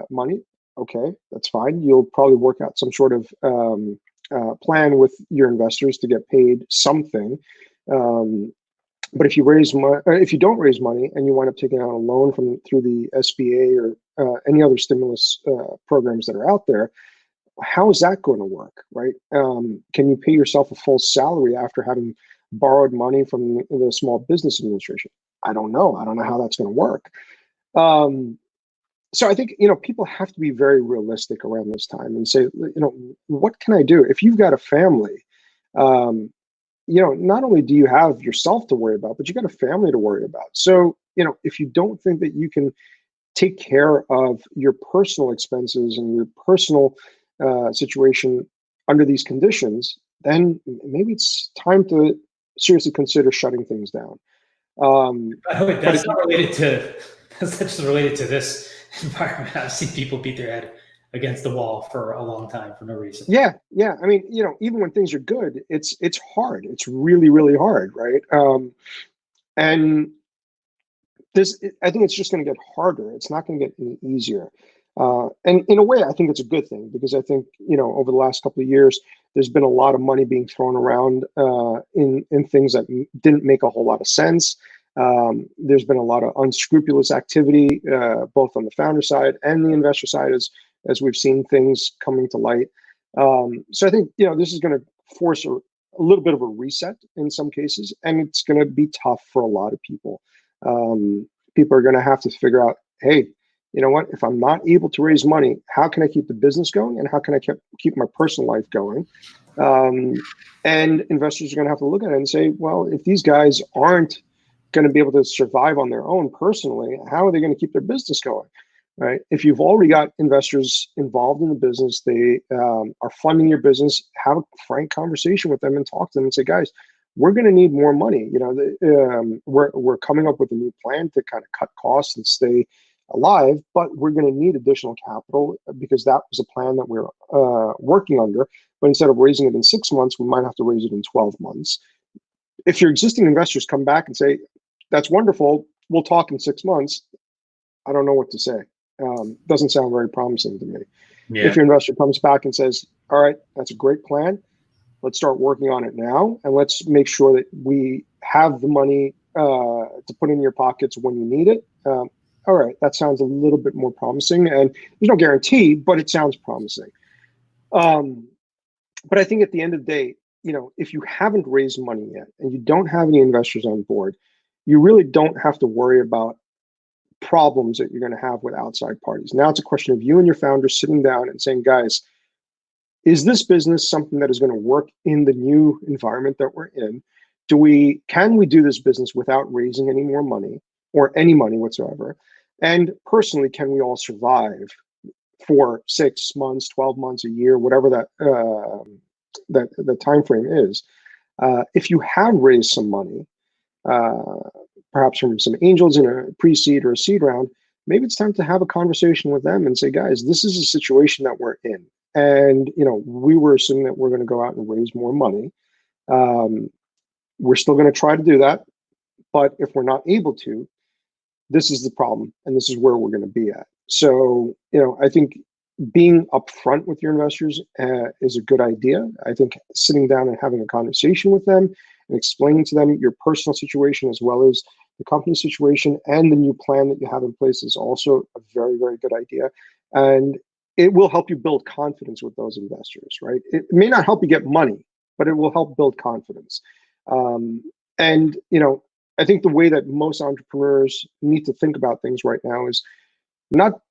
money, okay, that's fine. You'll probably work out some sort of plan with your investors to get paid something. But if you don't raise money and you wind up taking out a loan through the SBA or any other stimulus programs that are out there, how is that going to work, right? Can you pay yourself a full salary after having borrowed money from the Small Business Administration? I don't know. I don't know how that's going to work. So I think, people have to be very realistic around this time and say, what can I do? If you've got a family, not only do you have yourself to worry about, but you got a family to worry about. So, if you don't think that you can take care of your personal expenses and your personal situation under these conditions, then maybe it's time to seriously consider shutting things down. That's not related to. That's just related to this environment. I've seen people beat their head against the wall for a long time for no reason. Yeah. I mean, even when things are good, it's hard. It's really, really hard, right? And I think it's just going to get harder. It's not going to get any easier. And in a way, I think it's a good thing, because I think, over the last couple of years, there's been a lot of money being thrown around in things that didn't make a whole lot of sense. There's been a lot of unscrupulous activity, both on the founder side and the investor side, as we've seen things coming to light. So I think, this is going to force a little bit of a reset in some cases, and it's going to be tough for a lot of people. People are going to have to figure out, hey, you know what, if I'm not able to raise money, how can I keep the business going, and how can I keep my personal life going? And investors are going to have to look at it and say, well, if these guys aren't going to be able to survive on their own personally, how are they going to keep their business going? Right? If you've already got investors involved in the business, they are funding your business, have a frank conversation with them and talk to them and say, guys, we're going to need more money. We're coming up with a new plan to kind of cut costs and stay alive, but we're going to need additional capital, because that was a plan that we're working under. But instead of raising it in 6 months, we might have to raise it in 12 months. If your existing investors come back and say, that's wonderful, we'll talk in 6 months, I don't know what to say. Doesn't sound very promising to me. Yeah. If your investor comes back and says, all right, that's a great plan, let's start working on it now, and let's make sure that we have the money to put in your pockets when you need it. All right, that sounds a little bit more promising, and there's no guarantee, but it sounds promising. But I think at the end of the day, if you haven't raised money yet and you don't have any investors on board, you really don't have to worry about problems that you're going to have with outside parties. Now it's a question of you and your founders sitting down and saying, guys, is this business something that is going to work in the new environment that we're in? Can we do this business without raising any more money or any money whatsoever? And personally, can we all survive for 6 months, 12 months, a year, whatever that the time frame is? If you have raised some money, perhaps from some angels in a pre-seed or a seed round, maybe it's time to have a conversation with them and say, guys, this is a situation that we're in. And, we were assuming that we're going to go out and raise more money. We're still going to try to do that. But if we're not able to, this is the problem, and this is where we're going to be at. So, I think being upfront with your investors is a good idea. I think sitting down and having a conversation with them and explaining to them your personal situation as well as the company situation and the new plan that you have in place is also a very, very good idea. And it will help you build confidence with those investors, right? It may not help you get money, but it will help build confidence. And, I think the way that most entrepreneurs need to think about things right now is not,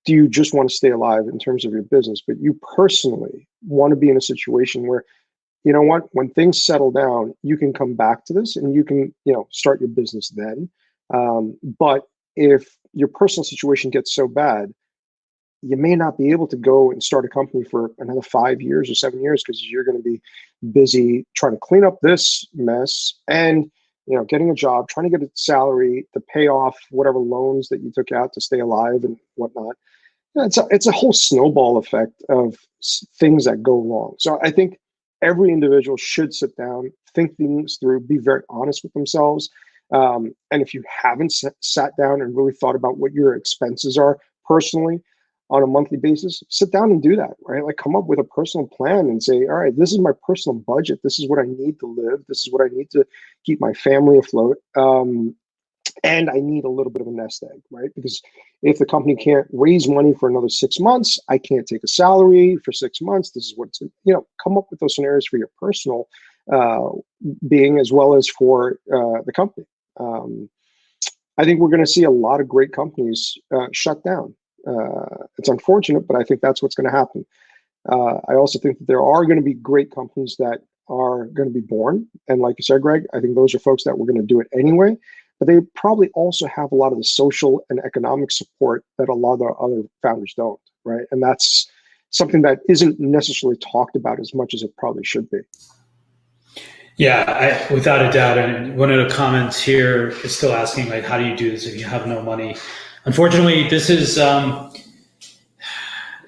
do you just want to stay alive in terms of your business, but you personally want to be in a situation where, you know what, when things settle down, you can come back to this and you can, start your business then. But if your personal situation gets so bad, you may not be able to go and start a company for another 5 years or 7 years, because you're going to be busy trying to clean up this mess and, getting a job, trying to get a salary to pay off whatever loans that you took out to stay alive and whatnot. It's a whole snowball effect of things that go wrong. So I think every individual should sit down, think things through, be very honest with themselves. And if you haven't sat down and really thought about what your expenses are personally on a monthly basis, sit down and do that, right? Like, come up with a personal plan and say, all right, this is my personal budget. This is what I need to live. This is what I need to keep my family afloat. And I need a little bit of a nest egg, right? Because if the company can't raise money for another 6 months, I can't take a salary for 6 months. This is what's, come up with those scenarios for your personal being as well as for the company. I think we're going to see a lot of great companies shut down. It's unfortunate, but I think that's what's going to happen. I also think that there are going to be great companies that are going to be born. And like you said, Greg, I think those are folks that were going to do it anyway, but they probably also have a lot of the social and economic support that a lot of the other founders don't, right? And that's something that isn't necessarily talked about as much as it probably should be. Yeah, without a doubt. And one of the comments here is still asking, like, how do you do this if you have no money? Unfortunately, this is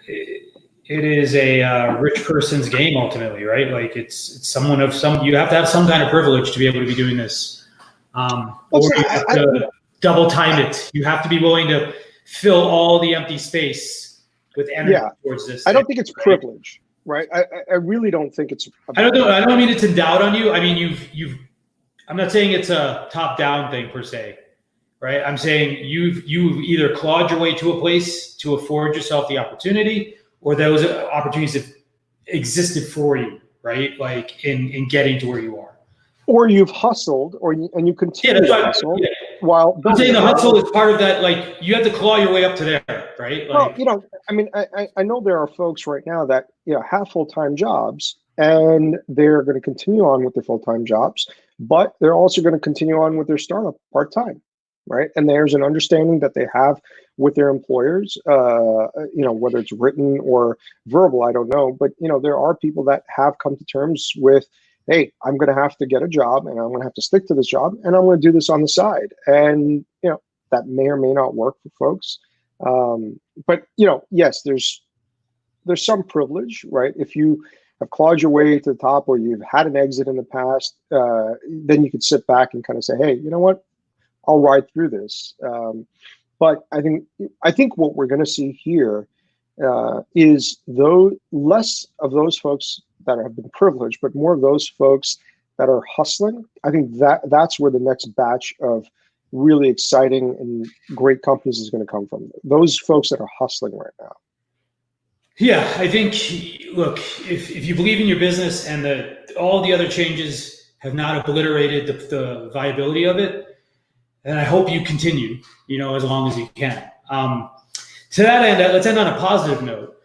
it is a rich person's game ultimately, right? Like it's someone of some. You have to have some kind of privilege to be able to be doing this, or you have to double time it. You have to be willing to fill all the empty space with energy towards this. I don't think it's privilege. Right. I really don't think it's. I don't mean it to doubt on you. I mean, I'm not saying it's a top down thing per se, right? I'm saying you've either clawed your way to a place to afford yourself the opportunity, or those opportunities have existed for you, right? Like in getting to where you are. Or you've hustled, and you continue to hustle. Yeah. While I'm saying the hustle is part of that. Like you have to claw your way up to there, right? Like, well, I mean, I know there are folks right now that have full-time jobs, and they're going to continue on with their full-time jobs, but they're also going to continue on with their startup part-time, right? And there's an understanding that they have with their employers, whether it's written or verbal, I don't know, but there are people that have come to terms with, hey, I'm going to have to get a job, and I'm going to have to stick to this job, and I'm going to do this on the side. And, that may or may not work for folks. But, yes, there's some privilege, right? If you have clawed your way to the top, or you've had an exit in the past, then you could sit back and kind of say, hey, you know what? I'll ride through this. But I think what we're going to see here is less of those folks that have been privileged, but more of those folks that are hustling. I think that's where the next batch of really exciting and great companies is going to come from. Those folks that are hustling right now. Yeah, I think, look, if you believe in your business and all the other changes have not obliterated the viability of it, then I hope you continue, as long as you can. To that end, let's end on a positive note.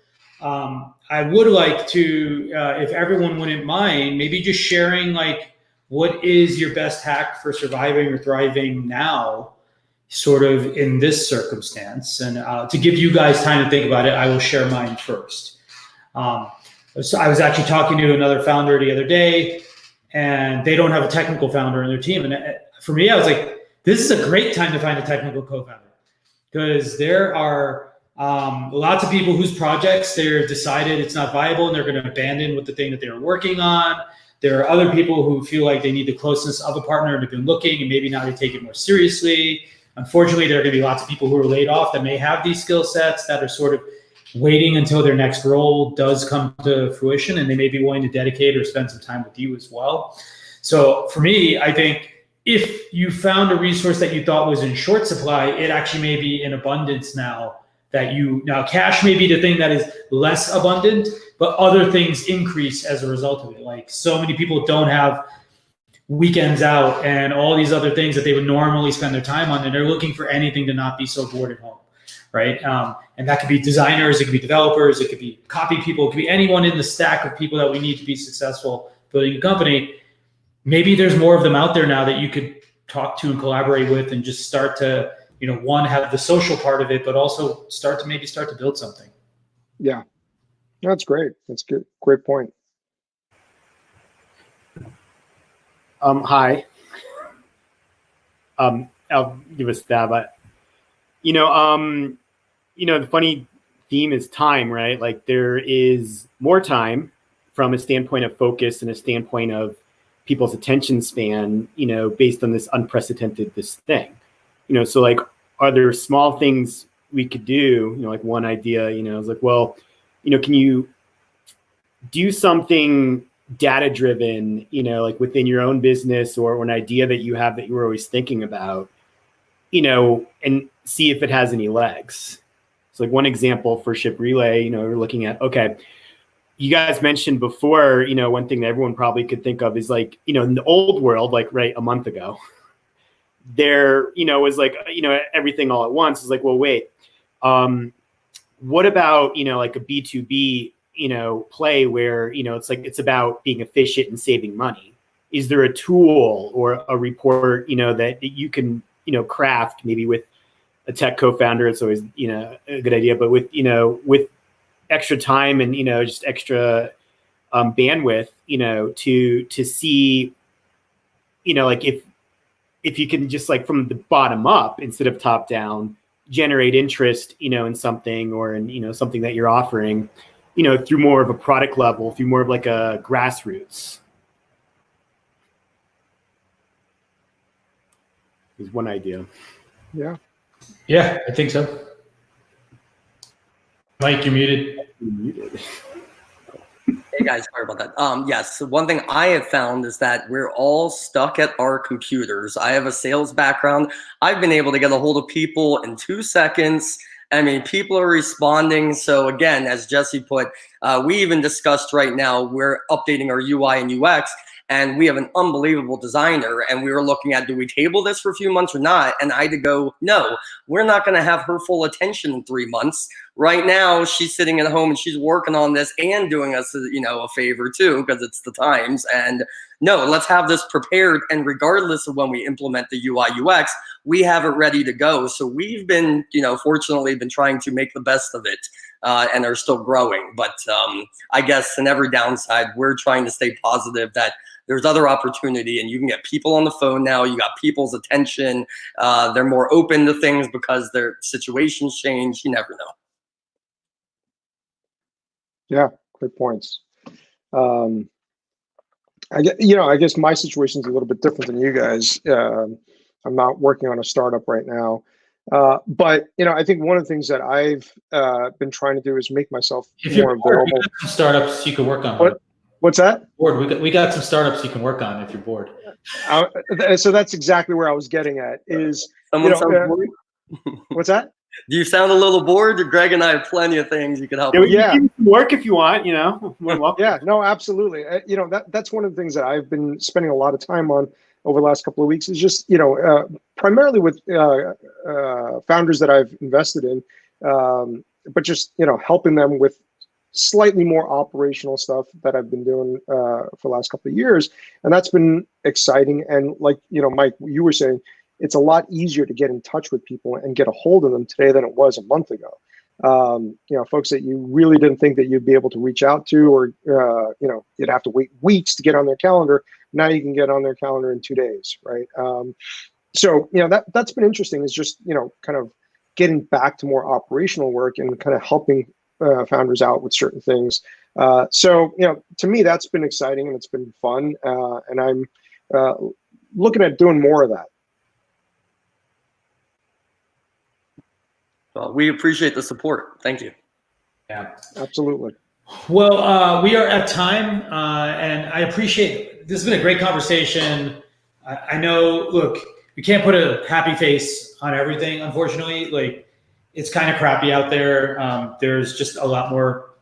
I would like to, if everyone wouldn't mind, maybe just sharing like what is your best hack for surviving or thriving now, sort of in this circumstance. And to give you guys time to think about it, I will share mine first. So I was actually talking to another founder the other day, and they don't have a technical founder in their team. And for me, I was like, this is a great time to find a technical co-founder, because there are lots of people whose projects they're decided it's not viable and they're going to abandon with the thing that they were working on. There are other people who feel like they need the closeness of a partner and have been looking, and maybe now they take it more seriously. Unfortunately, there are going to be lots of people who are laid off that may have these skill sets that are sort of waiting until their next role does come to fruition, and they may be willing to dedicate or spend some time with you as well. So for me, I think if you found a resource that you thought was in short supply, it actually may be in abundance now. Now cash may be the thing that is less abundant, but other things increase as a result of it. Like so many people don't have weekends out and all these other things that they would normally spend their time on, and they're looking for anything to not be so bored at home, right? And that could be designers, it could be developers, it could be copy people, it could be anyone in the stack of people that we need to be successful building a company. Maybe there's more of them out there now that you could talk to and collaborate with, and just start to, one, have the social part of it, but also start to build something. Yeah, that's great. That's good. Great point. Hi. I'll give a stab at, the funny theme is time, right? Like there is more time from a standpoint of focus and a standpoint of people's attention span, based on this unprecedented, this thing, so like, are there small things we could do? Like one idea, is like, well, can you do something data driven, like within your own business, or an idea that you have that you were always thinking about, and see if it has any legs. So like one example for Ship Relay, we're looking at, okay, you guys mentioned before, one thing that everyone probably could think of is like, in the old world, like right a month ago, there, was like, everything all at once. It's like, well, wait, what about, like a B2B, play where, it's about being efficient and saving money? Is there a tool or a report, that you can, craft maybe with a tech co-founder? It's always, a good idea, but with, with extra time and, just extra bandwidth, to see, like if you can just like from the bottom up instead of top down, generate interest, in something or in, something that you're offering, through more of a product level, through more of like a grassroots. Is one idea. Yeah. Yeah, I think so. Mike, you're muted. Hey guys, sorry about that. Yes, so one thing I have found is that we're all stuck at our computers. I have a sales background. I've been able to get a hold of people in 2 seconds. I mean, people are responding. So again, as Jesse put, we even discussed right now, we're updating our UI and UX, and we have an unbelievable designer, and we were looking at, do we table this for a few months or not? And I had to go, no, we're not going to have her full attention in 3 months. Right now, she's sitting at home and she's working on this and doing us, a favor too, because it's the times. And no, let's have this prepared. And regardless of when we implement the UI UX, we have it ready to go. So we've been, fortunately been trying to make the best of it. And are still growing. But I guess in every downside, we're trying to stay positive that there's other opportunity, and you can get people on the phone now. You got people's attention. They're more open to things because their situations change. You never know. Yeah, great points. I guess my situation is a little bit different than you guys. I'm not working on a startup right now. But I think one of the things that I've been trying to do is make myself more available. We got some startups you can work on. What's that? Bored. We got some startups you can work on if you're bored. So that's exactly where I was getting at. Is Someone sounds bored? What's that? Do you sound a little bored? Greg and I have plenty of things you can help. Yeah, you can work if you want. Yeah, no, absolutely. That's one of the things that I've been spending a lot of time on over the last couple of weeks is just, primarily with founders that I've invested in, but just, helping them with slightly more operational stuff that I've been doing for the last couple of years. And that's been exciting. And like, Mike, you were saying, it's a lot easier to get in touch with people and get a hold of them today than it was a month ago. Folks that you really didn't think that you'd be able to reach out to, or, you'd have to wait weeks to get on their calendar. Now you can get on their calendar in 2 days, right? So, that's been interesting, is just, kind of getting back to more operational work and kind of helping founders out with certain things. So, to me, that's been exciting and it's been fun. And I'm looking at doing more of that. Well, we appreciate the support. Thank you. Yeah, absolutely. Well, we are at time, and I appreciate this has been a great conversation. I know, look, we can't put a happy face on everything, unfortunately. Like, it's kind of crappy out there. There's just a lot more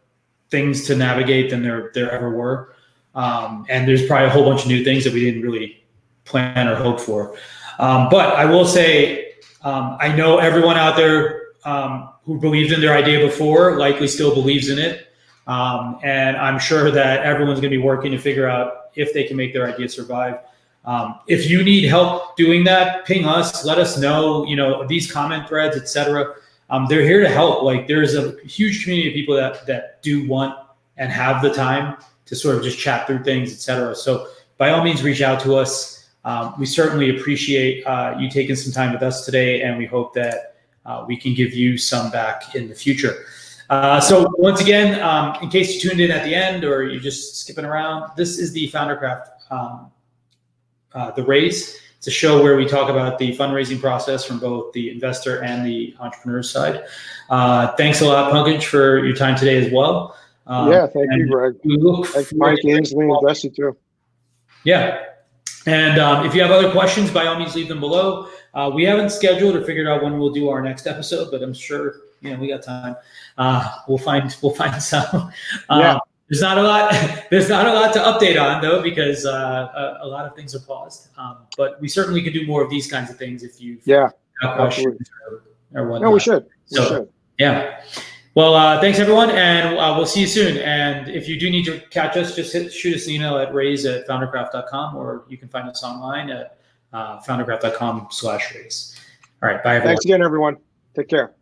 things to navigate than there ever were. And there's probably a whole bunch of new things that we didn't really plan or hope for. But I will say, I know everyone out there who believed in their idea before likely still believes in it. And I'm sure that everyone's going to be working to figure out if they can make their idea survive. If you need help doing that, ping us, let us know, these comment threads, etc. They're here to help. Like, there's a huge community of people that do want and have the time to sort of just chat through things, etc. So by all means, reach out to us. We certainly appreciate you taking some time with us today, and we hope that we can give you some back in the future. So once again, in case you tuned in at the end or you're just skipping around, this is the FounderCraft, The Raise. It's a show where we talk about the fundraising process from both the investor and the entrepreneur side. Thanks a lot, Pankaj, for your time today as well. Yeah, thank you, Greg. Thank you, Mike, Ainsley, and Jesse too. Yeah. And if you have other questions, by all means, leave them below. We haven't scheduled or figured out when we'll do our next episode, but I'm sure we got time. We'll find some. Yeah. There's not a lot. There's not a lot to update on though, because a lot of things are paused. But we certainly could do more of these kinds of things if you've got questions or whatnot. No, we should. Yeah. Well, thanks everyone, and we'll see you soon. And if you do need to catch us, just shoot us an email at raise@foundercraft.com, or you can find us online at foundercraft.com/raise. All right. Bye, everyone. Thanks again, everyone. Take care.